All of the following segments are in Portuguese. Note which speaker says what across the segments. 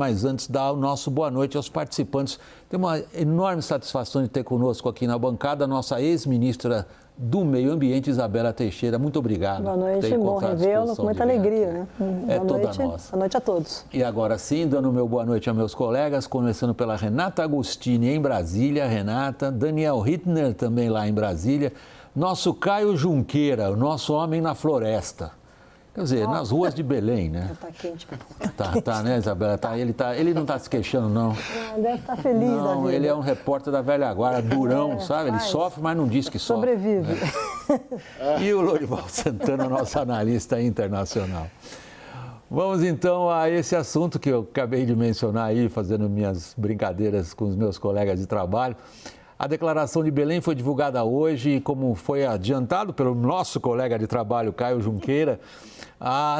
Speaker 1: Mas antes, dar o nosso boa noite aos participantes. Tem uma enorme satisfação de ter conosco aqui na bancada a nossa ex-ministra do Meio Ambiente, Isabela Teixeira. Muito obrigado.
Speaker 2: Boa noite, bom revê-lo, com muita alegria, né?
Speaker 1: É toda nossa.
Speaker 2: Boa noite a todos.
Speaker 1: E agora sim, dando o meu boa noite a meus colegas, começando pela Renata Agostini, em Brasília. Renata, Daniel Hittner, também lá em Brasília. Nosso Caio Junqueira, o nosso homem na floresta. Quer dizer, nas ruas de Belém, né?
Speaker 2: Tá quente.
Speaker 1: Tá, né, Isabela? Ele não está se queixando, não.
Speaker 2: Deve estar feliz da vida.
Speaker 1: Ele é um repórter da velha guarda, durão, sabe? Ele sofre, mas não diz que sofre.
Speaker 2: Sobrevive.
Speaker 1: E o Lorival Santana, nosso analista internacional. Vamos então a esse assunto que eu acabei de mencionar aí, fazendo minhas brincadeiras com os meus colegas de trabalho. A declaração de Belém foi divulgada hoje e, como foi adiantado pelo nosso colega de trabalho, Caio Junqueira,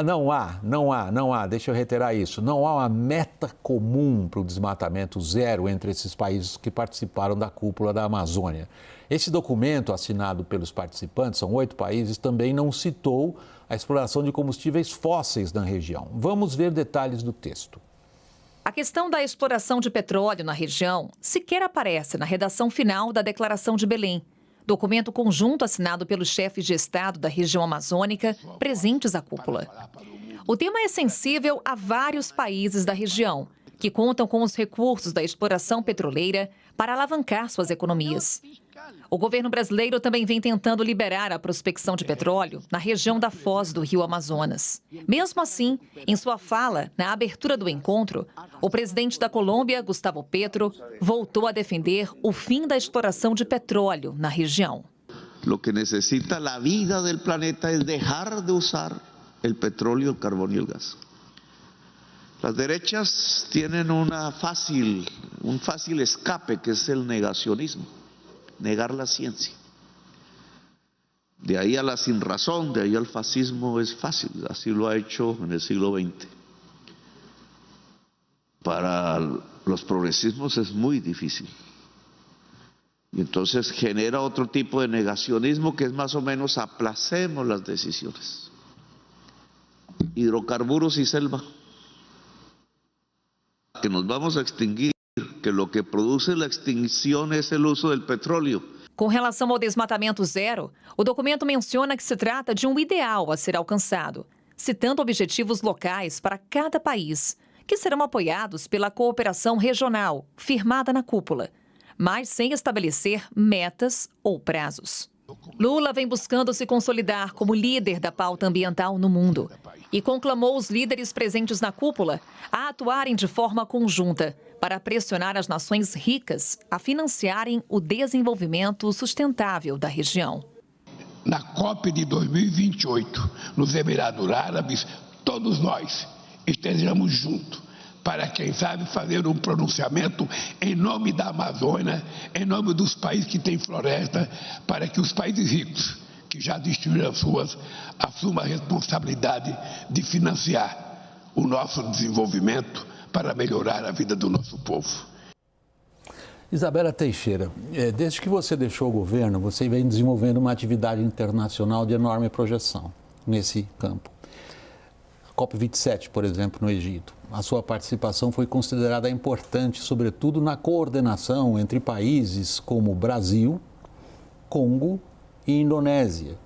Speaker 1: não há, deixa eu reiterar isso, não há uma meta comum para o desmatamento zero entre esses países que participaram da cúpula da Amazônia. Esse documento, assinado pelos participantes, são 8 países, também não citou a exploração de combustíveis fósseis na região. Vamos ver detalhes do texto.
Speaker 3: A questão da exploração de petróleo na região sequer aparece na redação final da Declaração de Belém, documento conjunto assinado pelos chefes de Estado da região amazônica presentes à cúpula. O tema é sensível a vários países da região, que contam com os recursos da exploração petroleira para alavancar suas economias. O governo brasileiro também vem tentando liberar a prospecção de petróleo na região da foz do Rio Amazonas. Mesmo assim, em sua fala, na abertura do encontro, o presidente da Colômbia, Gustavo Petro, voltou a defender o fim da exploração de petróleo na região.
Speaker 4: O que necessita a vida do planeta é deixar de usar o petróleo, o carbono e o gás. Las derechas tienen un fácil escape, que es el negacionismo. Negar la ciencia. De ahí a la sinrazón, de ahí al fascismo es fácil, así lo ha hecho en el siglo XX. Para los progresismos es muy difícil. Y entonces genera otro tipo de negacionismo que es más o menos aplacemos las decisiones. Hidrocarburos y selva. Que nos vamos a extinguir. Que lo que produce la extinción es el uso del petróleo.
Speaker 3: Com relação ao desmatamento zero, o documento menciona que se trata de um ideal a ser alcançado, citando objetivos locais para cada país, que serão apoiados pela cooperação regional, firmada na cúpula, mas sem estabelecer metas ou prazos. Lula vem buscando se consolidar como líder da pauta ambiental no mundo e conclamou os líderes presentes na cúpula a atuarem de forma conjunta para pressionar as nações ricas a financiarem o desenvolvimento sustentável da região.
Speaker 5: Na COP de 2028, nos Emirados Árabes, todos nós estejamos juntos para, quem sabe, fazer um pronunciamento em nome da Amazônia, em nome dos países que têm floresta, para que os países ricos, que já destruíram as suas, assumam a responsabilidade de financiar o nosso desenvolvimento para melhorar a vida do nosso povo.
Speaker 1: Isabela Teixeira, desde que você deixou o governo, você vem desenvolvendo uma atividade internacional de enorme projeção nesse campo. A COP27, por exemplo, no Egito. A sua participação foi considerada importante, sobretudo na coordenação entre países como Brasil, Congo e Indonésia,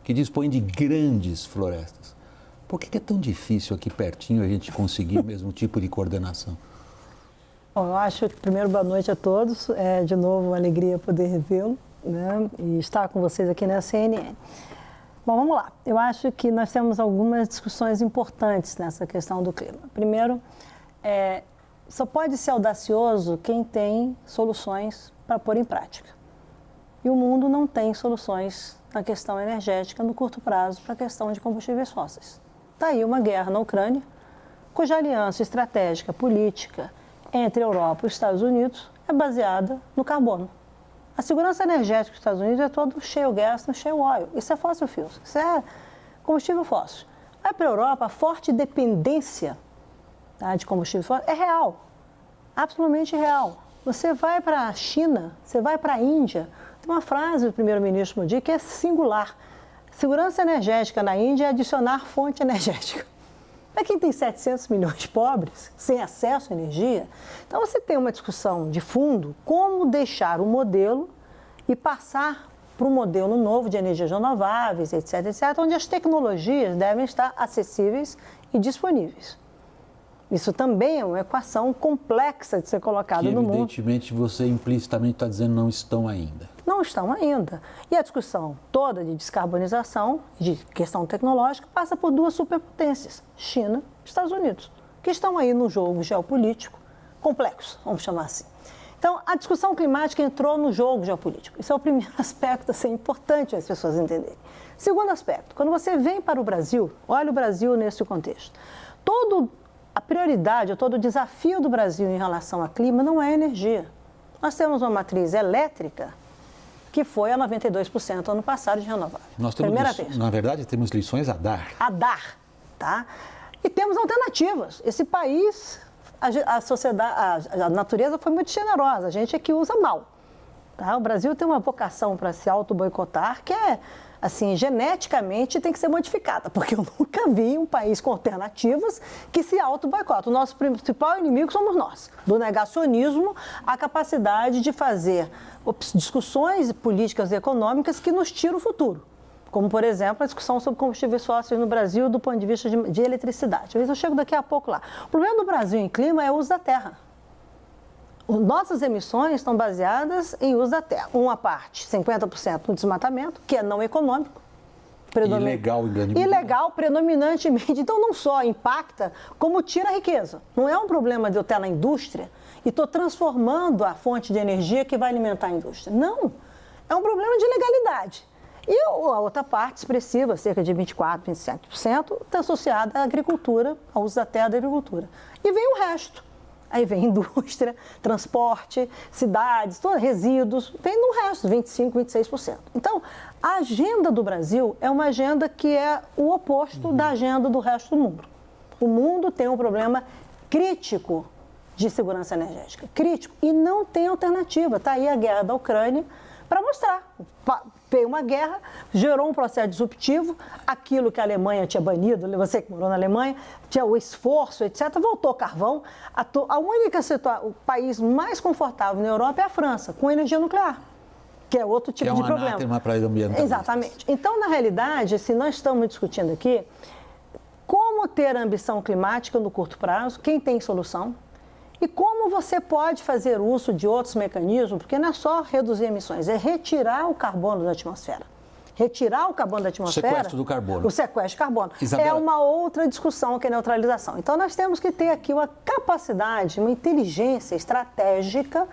Speaker 1: que dispõem de grandes florestas. Por que é tão difícil aqui pertinho a gente conseguir o mesmo tipo de coordenação?
Speaker 2: Bom, eu acho que, primeiro, boa noite a todos. É, de novo, uma alegria poder revê-lo, né, e estar com vocês aqui na CNN. Bom, vamos lá. Eu acho que nós temos algumas discussões importantes nessa questão do clima. Primeiro, só pode ser audacioso quem tem soluções para pôr em prática. E o mundo não tem soluções na questão energética no curto prazo para a questão de combustíveis fósseis. Está aí uma guerra na Ucrânia, cuja aliança estratégica política entre a Europa e os Estados Unidos é baseada no carbono. A segurança energética dos Estados Unidos é todo shale gas no shale oil. Isso é fossil fuels, isso é combustível fóssil. Aí para a Europa, a forte dependência, tá, de combustível fóssil é real, absolutamente real. Você vai para a China, você vai para a Índia, tem uma frase do primeiro-ministro Modi que é singular. Segurança energética na Índia é adicionar fonte energética. Para quem tem 700 milhões de pobres, sem acesso à energia, então você tem uma discussão de fundo como deixar o modelo e passar para um modelo novo de energias renováveis, etc., onde as tecnologias devem estar acessíveis e disponíveis. Isso também é uma equação complexa de ser colocada no mundo.
Speaker 1: Evidentemente, você implicitamente está dizendo não estão ainda.
Speaker 2: Não estão ainda. E a discussão toda de descarbonização, de questão tecnológica, passa por duas superpotências, China e Estados Unidos, que estão aí no jogo geopolítico complexo, vamos chamar assim. Então, a discussão climática entrou no jogo geopolítico. Isso é o primeiro aspecto a ser importante as pessoas entenderem. Segundo aspecto, quando você vem para o Brasil, olha o Brasil nesse contexto, a prioridade, todo o desafio do Brasil em relação ao clima não é energia. Nós temos uma matriz elétrica que foi a 92% ano passado de renovável.
Speaker 1: Nós temos, na verdade, temos lições a dar.
Speaker 2: A dar, tá? E temos alternativas. Esse país, a sociedade, a natureza foi muito generosa, a gente é que usa mal. Tá? O Brasil tem uma vocação para se auto-boicotar que é, assim, geneticamente tem que ser modificada, porque eu nunca vi um país com alternativas que se auto-boicota. O nosso principal inimigo somos nós, do negacionismo, a capacidade de fazer discussões políticas e econômicas que nos tiram o futuro. Como, por exemplo, a discussão sobre combustíveis fósseis no Brasil do ponto de vista de eletricidade. Eu chego daqui a pouco lá. O problema do Brasil em clima é o uso da terra. Nossas emissões estão baseadas em uso da terra. Uma parte, 50% no desmatamento, que é não econômico.
Speaker 1: Ilegal, em grande medida.
Speaker 2: Ilegal, predominantemente. Então, não só impacta, como tira a riqueza. Não é um problema de eu estar na indústria e estou transformando a fonte de energia que vai alimentar a indústria. Não. É um problema de legalidade. E a outra parte expressiva, cerca de 24%, 27%, está associada à agricultura, ao uso da terra da agricultura. E vem o resto. Aí vem indústria, transporte, cidades, resíduos, vem no resto, 25%, 26%. Então, a agenda do Brasil é uma agenda que é o oposto da agenda do resto do mundo. O mundo tem um problema crítico de segurança energética, crítico, e não tem alternativa. Está aí a guerra da Ucrânia para mostrar. Veio uma guerra, gerou um processo disruptivo, aquilo que a Alemanha tinha banido, você que morou na Alemanha, tinha o esforço, etc., voltou carvão. A única situação, o país mais confortável na Europa é a França, com energia nuclear, que é outro tipo de problema.
Speaker 1: É uma praia ambiental.
Speaker 2: Exatamente. Então, na realidade, se nós estamos discutindo aqui como ter ambição climática no curto prazo, quem tem solução, e como você pode fazer uso de outros mecanismos, porque não é só reduzir emissões, é retirar o carbono da atmosfera. Retirar o carbono da atmosfera...
Speaker 1: O sequestro do carbono.
Speaker 2: O sequestro de carbono.
Speaker 1: Isabela.
Speaker 2: É uma outra discussão que é a neutralização. Então, nós temos que ter aqui uma capacidade, uma inteligência estratégica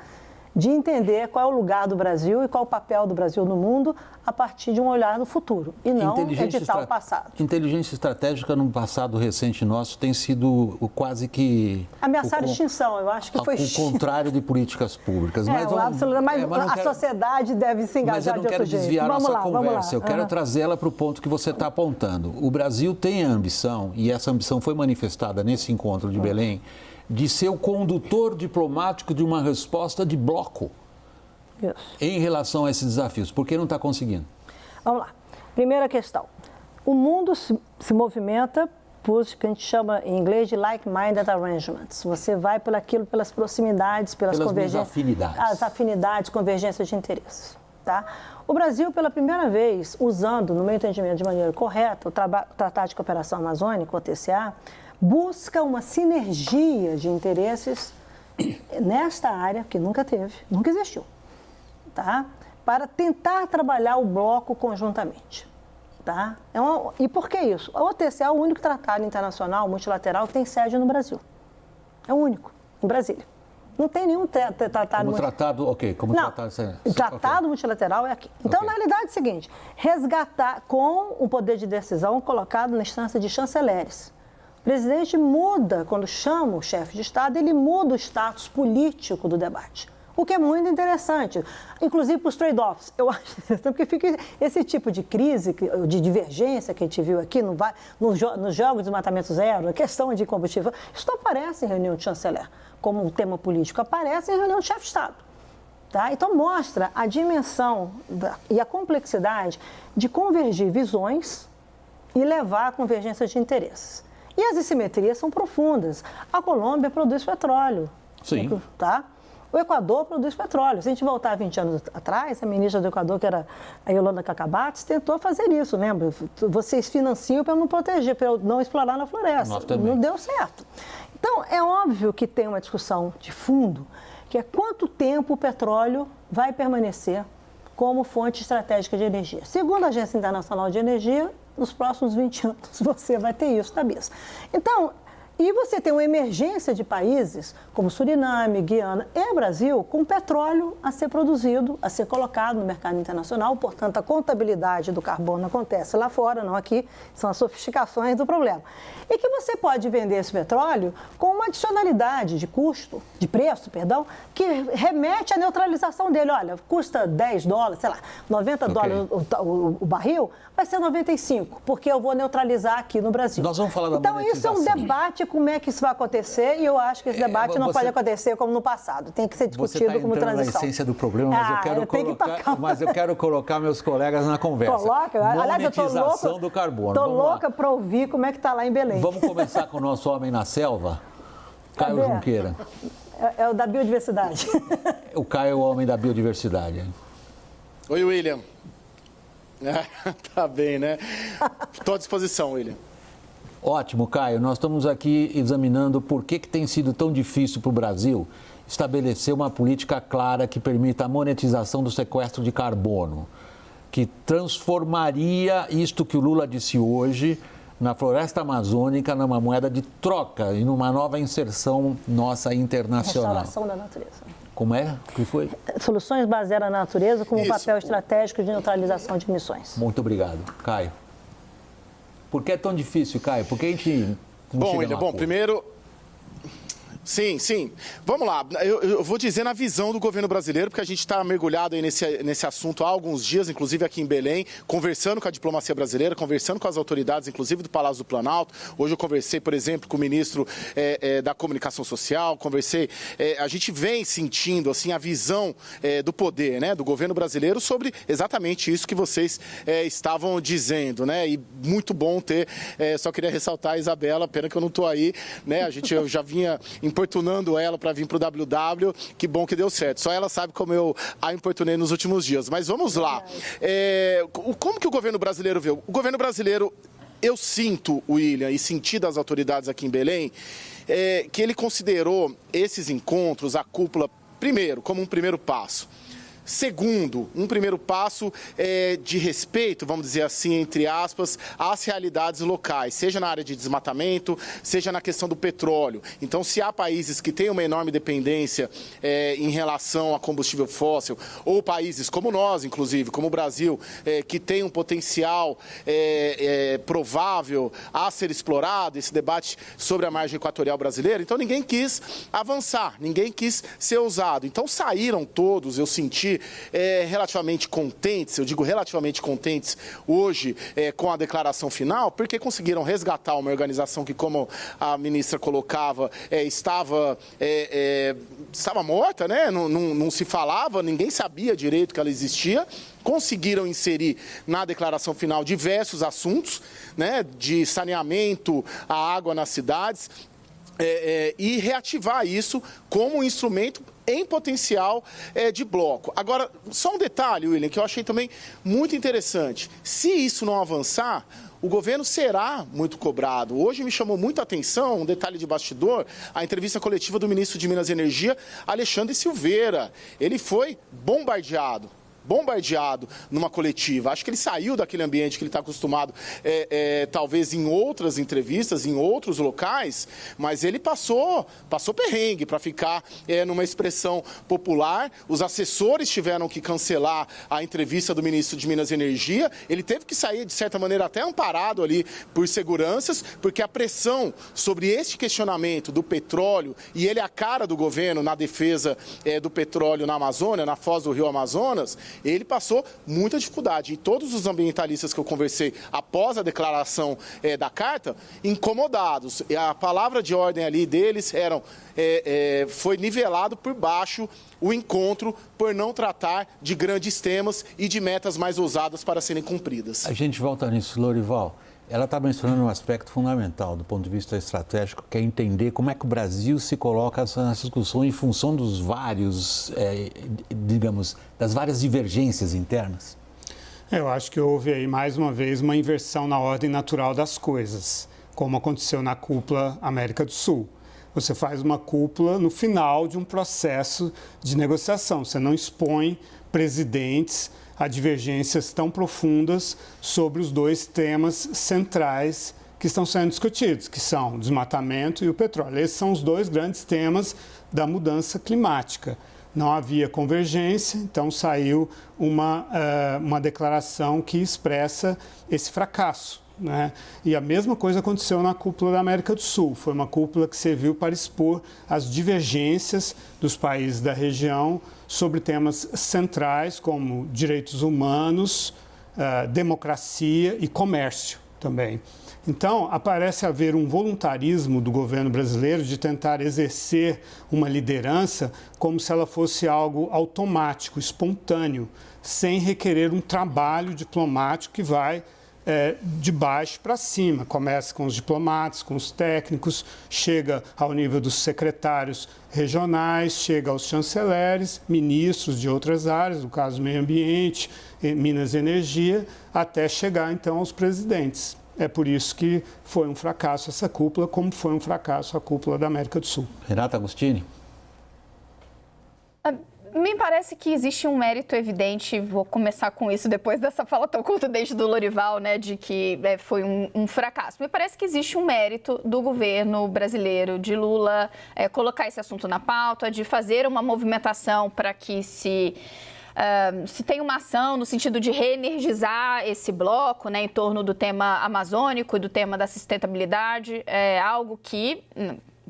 Speaker 2: de entender qual é o lugar do Brasil e qual é o papel do Brasil no mundo a partir de um olhar no futuro e não editar o passado.
Speaker 1: Inteligência estratégica no passado recente nosso tem sido quase que...
Speaker 2: Ameaçar extinção, eu acho que foi...
Speaker 1: O contrário de políticas públicas.
Speaker 2: Mas a sociedade deve se engajar de outro jeito.
Speaker 1: Mas eu não quero desviar nossa conversa, eu quero trazê-la para o ponto que você está apontando. O Brasil tem a ambição, e essa ambição foi manifestada nesse encontro de Belém, de ser o condutor diplomático de uma resposta de bloco em relação a esses desafios. Por que não está conseguindo?
Speaker 2: Vamos lá. Primeira questão. O mundo se movimenta por o que a gente chama em inglês de like-minded arrangements. Você vai pelas proximidades, pelas convergências.
Speaker 1: Afinidades.
Speaker 2: As afinidades, convergências de interesses. Tá? O Brasil, pela primeira vez, usando, no meu entendimento, de maneira correta, o Tratado de Cooperação Amazônica, o TCA, busca uma sinergia de interesses nesta área, que nunca teve, nunca existiu, tá? Para tentar trabalhar o bloco conjuntamente. Tá? E por que isso? O TCA é o único tratado internacional multilateral que tem sede no Brasil. É o único, em Brasília. Não tem nenhum tratado...
Speaker 1: Como tratado, ok. Como
Speaker 2: não,
Speaker 1: tratado...
Speaker 2: O tratado multilateral é aqui. Então, na realidade, é o seguinte, resgatar com o poder de decisão colocado na instância de chanceleres. O presidente muda, quando chama o chefe de Estado, ele muda o status político do debate. O que é muito interessante, inclusive para os trade-offs. Eu acho interessante porque fica esse tipo de crise, de divergência que a gente viu aqui nos jogos de desmatamento zero, a questão de combustível, isso não aparece em reunião de chanceler como um tema político, aparece em reunião de chefe de Estado. Tá? Então, mostra a dimensão e a complexidade de convergir visões e levar a convergência de interesses. E as assimetrias são profundas. A Colômbia produz petróleo.
Speaker 1: Sim.
Speaker 2: Tá? O Equador produz petróleo. Se a gente voltar 20 anos atrás, a ministra do Equador, que era a Yolanda Cacabates, tentou fazer isso, lembra? Vocês financiam para não proteger, para não explorar na floresta. Não deu certo. Então, é óbvio que tem uma discussão de fundo, que é quanto tempo o petróleo vai permanecer como fonte estratégica de energia. Segundo a Agência Internacional de Energia, nos próximos 20 anos você vai ter isso na mesa. Então, e você tem uma emergência de países como Suriname, Guiana e Brasil com petróleo a ser produzido, a ser colocado no mercado internacional. Portanto, a contabilidade do carbono acontece lá fora, não aqui. São as sofisticações do problema. E que você pode vender esse petróleo com uma adicionalidade de custo, de preço, perdão, que remete à neutralização dele. Olha, custa $10, sei lá, 90 dólares o barril, vai ser 95, porque eu vou neutralizar aqui no Brasil.
Speaker 1: Nós vamos falar da monetização.
Speaker 2: Então, isso é um debate como é que isso vai acontecer e eu acho que esse debate não pode acontecer como no passado. Tem que ser discutido como transição.
Speaker 1: Você está entrando na essência do problema, mas eu quero colocar meus colegas na conversa.
Speaker 2: Coloca. Aliás, eu
Speaker 1: monetização do carbono.
Speaker 2: Estou louca para ouvir como é que está lá em Belém.
Speaker 1: Vamos começar com o nosso homem na selva, Caio Junqueira.
Speaker 2: É o da biodiversidade.
Speaker 1: O Caio é o homem da biodiversidade.
Speaker 6: Oi, William. Tá bem, né? Estou à disposição, William.
Speaker 1: Ótimo, Caio. Nós estamos aqui examinando por que tem sido tão difícil para o Brasil estabelecer uma política clara que permita a monetização do sequestro de carbono, que transformaria isto que o Lula disse hoje na floresta amazônica numa moeda de troca e numa nova inserção nossa internacional.
Speaker 2: Restauração da natureza.
Speaker 1: Como é? O que foi?
Speaker 2: Soluções baseadas na natureza como um papel estratégico de neutralização de emissões.
Speaker 1: Muito obrigado. Caio. Por que é tão difícil, Caio? Por que a gente não chega
Speaker 6: William,
Speaker 1: lá?
Speaker 6: Primeiro... Sim. Vamos lá. Eu vou dizer na visão do governo brasileiro, porque a gente está mergulhado aí nesse assunto há alguns dias, inclusive aqui em Belém, conversando com a diplomacia brasileira, conversando com as autoridades, inclusive do Palácio do Planalto. Hoje eu conversei, por exemplo, com o ministro da Comunicação Social, a gente vem sentindo assim, a visão do poder, né, do governo brasileiro sobre exatamente isso que vocês estavam dizendo, né? E muito bom ter, só queria ressaltar a Isabela, pena que eu não estou aí, né? Eu já vinha importunando ela para vir para o WW, que bom que deu certo. Só ela sabe como eu a importunei nos últimos dias. Mas vamos lá. Como que o governo brasileiro vê? O governo brasileiro, eu sinto, William, e senti das autoridades aqui em Belém, que ele considerou esses encontros, a cúpula, primeiro, como um primeiro passo. Segundo, um primeiro passo de respeito, vamos dizer assim, entre aspas, às realidades locais, seja na área de desmatamento, seja na questão do petróleo. Então, se há países que têm uma enorme dependência em relação a combustível fóssil, ou países como nós, inclusive, como o Brasil, que tem um potencial provável a ser explorado, esse debate sobre a margem equatorial brasileira, então ninguém quis avançar, ninguém quis ser ousado. Então, saíram todos, eu senti, relativamente contentes, eu digo relativamente contentes hoje com a declaração final, porque conseguiram resgatar uma organização que, como a ministra colocava, estava morta, né? Não se falava, ninguém sabia direito que ela existia. Conseguiram inserir na declaração final diversos assuntos, né? De saneamento, a água nas cidades, e reativar isso como um instrumento em potencial de bloco. Agora, só um detalhe, William, que eu achei também muito interessante. Se isso não avançar, o governo será muito cobrado. Hoje me chamou muita atenção, um detalhe de bastidor, a entrevista coletiva do ministro de Minas e Energia, Alexandre Silveira. Ele foi bombardeado numa coletiva. Acho que ele saiu daquele ambiente que ele está acostumado, talvez em outras entrevistas, em outros locais, mas ele passou perrengue, para ficar numa expressão popular. Os assessores tiveram que cancelar a entrevista do ministro de Minas e Energia. Ele teve que sair, de certa maneira, até amparado ali por seguranças, porque a pressão sobre este questionamento do petróleo, e ele é a cara do governo na defesa do petróleo na Amazônia, na foz do Rio Amazonas, ele passou muita dificuldade. E todos os ambientalistas que eu conversei após a declaração da carta, incomodados. E a palavra de ordem ali deles foi nivelado por baixo o encontro por não tratar de grandes temas e de metas mais ousadas para serem cumpridas.
Speaker 1: A gente volta nisso, Lorival. ela está mencionando um aspecto fundamental do ponto de vista estratégico, que é entender como é que o Brasil se coloca nessa discussão em função dos vários, digamos, das várias divergências internas.
Speaker 7: Eu acho que houve aí, mais uma vez, uma inversão na ordem natural das coisas, como aconteceu na cúpula América do Sul. Você faz uma cúpula no final de um processo de negociação. Você não expõe presidentes a divergências tão profundas sobre os dois temas centrais que estão sendo discutidos, que são o desmatamento e o petróleo. Esses são os dois grandes temas da mudança climática. Não havia convergência, então saiu uma declaração que expressa esse fracasso, né? E a mesma coisa aconteceu na cúpula da América do Sul. Foi uma cúpula que serviu para expor as divergências dos países da região sobre temas centrais como direitos humanos, democracia e comércio também. Então, parece haver um voluntarismo do governo brasileiro de tentar exercer uma liderança como se ela fosse algo automático, espontâneo, sem requerer um trabalho diplomático que vai de baixo para cima. Começa com os diplomatas, com os técnicos, chega ao nível dos secretários regionais, chega aos chanceleres, ministros de outras áreas, no caso meio ambiente, Minas e Energia, até chegar então aos presidentes. É por isso que foi um fracasso essa cúpula, como foi um fracasso a cúpula da América do Sul.
Speaker 1: Renata Agostini?
Speaker 8: Me parece que existe um mérito evidente, vou começar com isso depois dessa fala tão contundente do Lorival, né, de que foi um fracasso. Me parece que existe um mérito do governo brasileiro, de Lula, colocar esse assunto na pauta, de fazer uma movimentação para que se tem uma ação no sentido de reenergizar esse bloco, né, em torno do tema amazônico e do tema da sustentabilidade, algo que,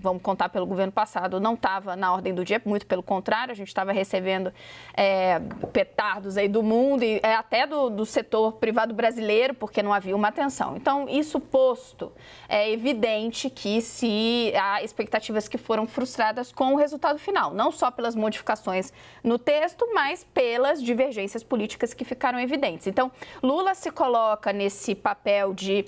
Speaker 8: vamos contar pelo governo passado, não estava na ordem do dia, muito pelo contrário, a gente estava recebendo petardos aí do mundo e até do setor privado brasileiro, porque não havia uma atenção. Então, isso posto, é evidente que há expectativas que foram frustradas com o resultado final, não só pelas modificações no texto, mas pelas divergências políticas que ficaram evidentes. Então, Lula se coloca nesse papel de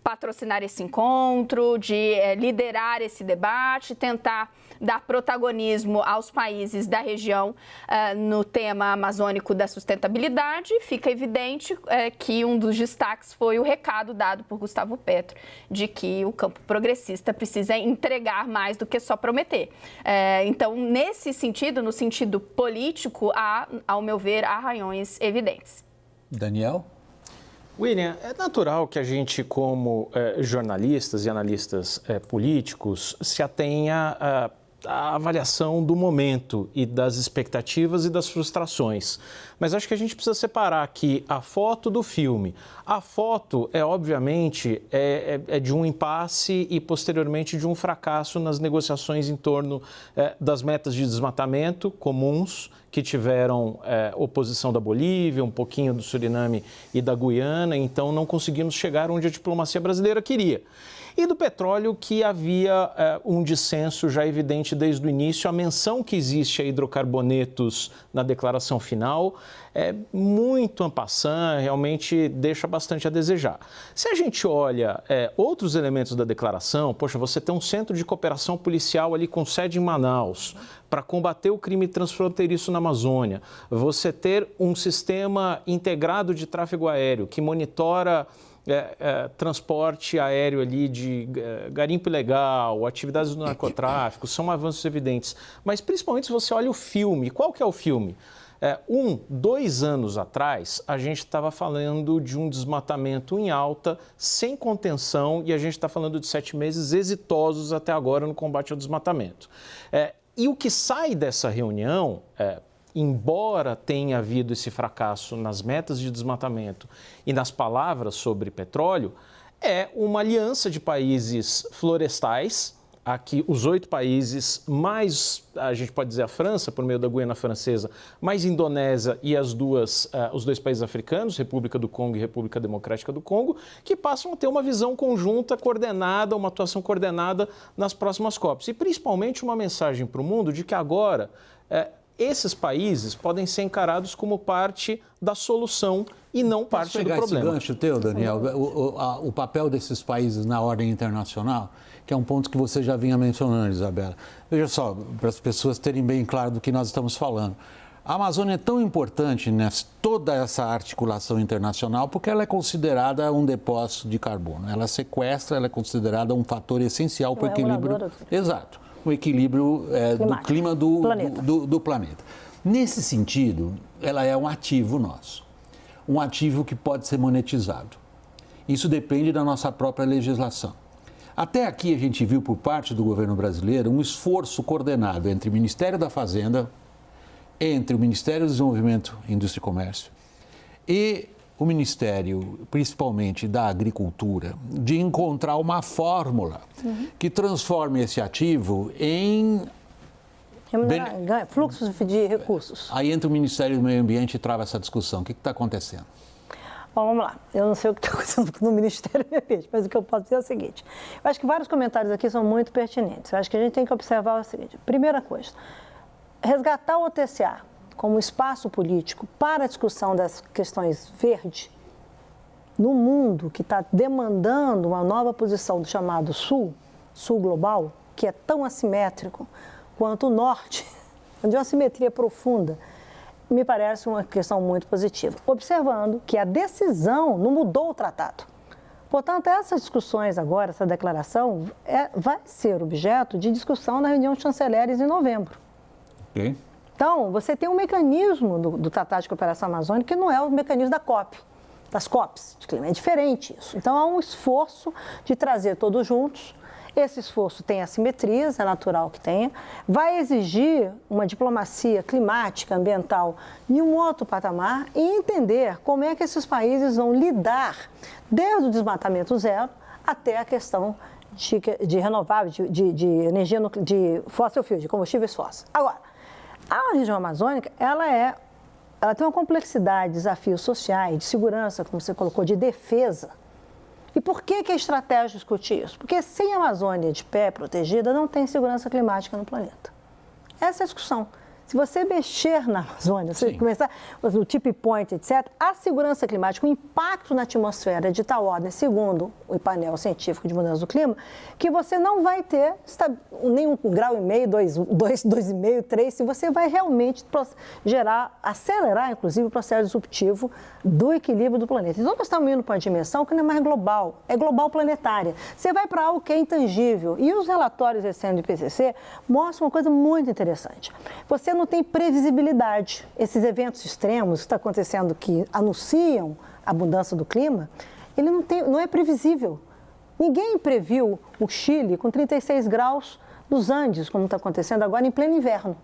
Speaker 8: patrocinar esse encontro, de liderar esse debate, tentar dar protagonismo aos países da região no tema amazônico da sustentabilidade. Fica evidente que um dos destaques foi o recado dado por Gustavo Petro de que o campo progressista precisa entregar mais do que só prometer. Então, nesse sentido, no sentido político, ao meu ver, há arranhões evidentes. Daniel?
Speaker 9: William, é natural que a gente, como jornalistas e analistas políticos, se atenha à avaliação do momento e das expectativas e das frustrações. Mas acho que a gente precisa separar aqui a foto do filme. A foto obviamente, de um impasse e, posteriormente, de um fracasso nas negociações em torno das metas de desmatamento comuns, que tiveram oposição da Bolívia, um pouquinho do Suriname e da Guiana, então não conseguimos chegar onde a diplomacia brasileira queria. E do petróleo, que havia um dissenso já evidente desde o início. A menção que existe a hidrocarbonetos na declaração final é muito en passant, realmente deixa bastante a desejar. Se a gente olha outros elementos da declaração, poxa, você tem um centro de cooperação policial ali com sede em Manaus, para combater o crime transfronteiriço na Amazônia, você ter um sistema integrado de tráfego aéreo que monitora transporte aéreo ali de garimpo ilegal, atividades do narcotráfico, são avanços evidentes. Mas principalmente se você olha o filme, qual que é o filme? 2 anos atrás, a gente estava falando de um desmatamento em alta, sem contenção, e a gente está falando de 7 meses exitosos até agora no combate ao desmatamento. E o que sai dessa reunião, embora tenha havido esse fracasso nas metas de desmatamento e nas palavras sobre petróleo, é uma aliança de países florestais. Aqui, os 8 países, mais, a gente pode dizer a França, por meio da Guiana Francesa, mais Indonésia e os 2 países africanos, República do Congo e República Democrática do Congo, que passam a ter uma visão conjunta, coordenada, uma atuação coordenada nas próximas COPs. E principalmente uma mensagem para o mundo de que agora esses países podem ser encarados como parte da solução e não parte do problema.
Speaker 1: Esse gancho teu, Daniel, o papel desses países na ordem internacional, que é um ponto que você já vinha mencionando, Isabela. Veja só, para as pessoas terem bem claro do que nós estamos falando. A Amazônia é tão importante nessa toda essa articulação internacional porque ela é considerada um depósito de carbono. Ela sequestra, ela é considerada um fator essencial para o equilíbrio. Exato, o equilíbrio do clima do planeta. Nesse sentido, ela é um ativo nosso, um ativo que pode ser monetizado. Isso depende da nossa própria legislação. Até aqui a gente viu por parte do governo brasileiro um esforço coordenado entre o Ministério da Fazenda, entre o Ministério do Desenvolvimento, Indústria e Comércio e o Ministério, principalmente da Agricultura, de encontrar uma fórmula que transforme esse ativo em
Speaker 2: fluxos de recursos.
Speaker 1: Aí entra o Ministério do Meio Ambiente e trava essa discussão. O que está acontecendo?
Speaker 2: Bom, vamos lá. Eu não sei o que está acontecendo no Ministério do Meio Ambiente, mas o que eu posso dizer é o seguinte. Eu acho que vários comentários aqui são muito pertinentes. Eu acho que a gente tem que observar o seguinte. Primeira coisa, resgatar o OTCA como espaço político para a discussão das questões verdes no mundo que está demandando uma nova posição do chamado Sul global, que é tão assimétrico quanto o Norte, de uma assimetria profunda, me parece uma questão muito positiva. Observando que a decisão não mudou o tratado. Portanto, essas discussões agora, essa declaração, vai ser objeto de discussão na reunião de chanceleres em novembro.
Speaker 1: Okay.
Speaker 2: Então, você tem um mecanismo do Tratado de Cooperação Amazônica que não é o mecanismo das COPs de clima. É diferente isso. Então, há um esforço de trazer todos juntos. Esse esforço tem assimetrias, é natural que tenha. Vai exigir uma diplomacia climática, ambiental, em um outro patamar e entender como é que esses países vão lidar, desde o desmatamento zero até a questão de renováveis, de energia, de fóssil fuel, de combustíveis fósseis. Agora, a região amazônica, ela tem uma complexidade, desafios sociais, de segurança, como você colocou, de defesa. E por que é estratégia discutir isso? Porque sem a Amazônia de pé, protegida, não tem segurança climática no planeta. Essa é a discussão. Se você mexer na Amazônia, se começar o tip point, etc., a segurança climática, o impacto na atmosfera de tal ordem, segundo o painel científico de mudança do clima, que você não vai ter nem 1,5 grau, 2,5, 3, se você vai realmente acelerar, inclusive, o processo disruptivo do equilíbrio do planeta. Então, nós estamos indo para uma dimensão que não é mais global, é global planetária. Você vai para algo que é intangível. E os relatórios recentes do IPCC mostram uma coisa muito interessante. Você não tem previsibilidade. Esses eventos extremos que estão acontecendo, que anunciam a mudança do clima, ele não é previsível. Ninguém previu o Chile com 36 graus nos Andes, como está acontecendo agora em pleno inverno.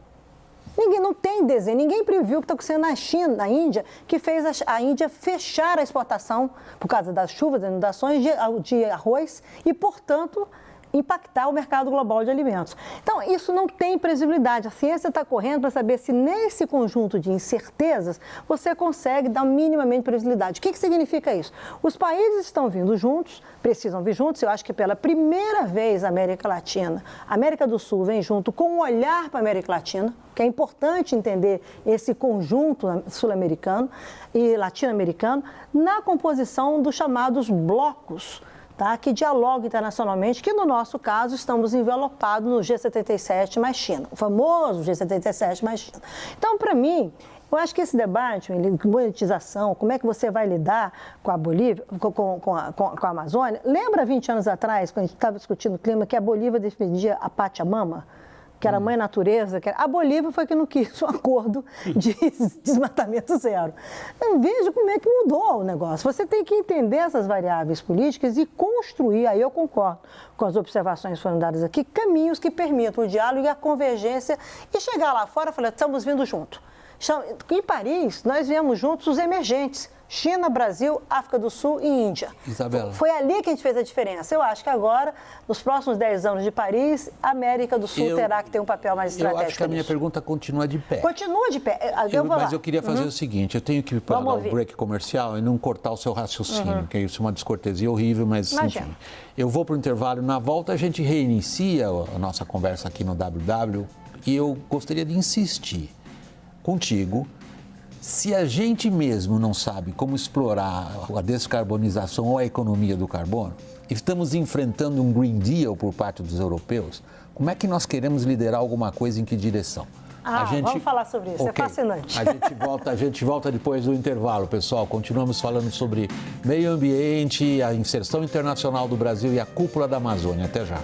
Speaker 2: Não tem desenho, ninguém previu o que está acontecendo na China, na Índia, que fez a Índia fechar a exportação, por causa das chuvas, das inundações, de arroz e, portanto, impactar o mercado global de alimentos. Então, isso não tem previsibilidade. A ciência está correndo para saber se nesse conjunto de incertezas você consegue dar minimamente previsibilidade. O que significa isso? Os países estão vindo juntos, precisam vir juntos. Eu acho que pela primeira vez a América Latina, a América do Sul vem junto com um olhar para a América Latina, que é importante entender esse conjunto sul-americano e latino-americano na composição dos chamados blocos, que dialogam internacionalmente, que no nosso caso estamos envelopados no G77 mais China, o famoso G77 mais China. Então, para mim, eu acho que esse debate, monetização, como é que você vai lidar com a Bolívia, com a Amazônia, lembra 20 anos atrás, quando a gente estava discutindo o clima, que a Bolívia defendia a Pachamama? Que era a mãe natureza, a Bolívia foi que não quis um acordo de desmatamento zero. Eu vejo como é que mudou o negócio. Você tem que entender essas variáveis políticas e construir, aí eu concordo com as observações que foram dadas aqui, caminhos que permitam o diálogo e a convergência e chegar lá fora e falar, estamos vindo juntos. Em Paris, nós viemos juntos os emergentes, China, Brasil, África do Sul e Índia.
Speaker 1: Isabela.
Speaker 2: Foi ali que a gente fez a diferença. Eu acho que agora, nos próximos 10 anos de Paris, a América do Sul terá que ter um papel mais estratégico.
Speaker 1: Eu acho que a minha pergunta continua de pé.
Speaker 2: Continua de pé.
Speaker 1: Mas eu queria fazer o seguinte, eu tenho que parar o break comercial e não cortar o seu raciocínio, que isso é uma descortesia horrível, mas enfim. Eu vou para o intervalo, na volta a gente reinicia a nossa conversa aqui no WW e eu gostaria de insistir contigo Se a gente mesmo não sabe como explorar a descarbonização ou a economia do carbono, e estamos enfrentando um Green Deal por parte dos europeus, como é que nós queremos liderar alguma coisa em que direção?
Speaker 2: Vamos falar sobre isso, okay. É fascinante.
Speaker 1: A gente volta depois do intervalo, pessoal. Continuamos falando sobre meio ambiente, a inserção internacional do Brasil e a cúpula da Amazônia. Até já.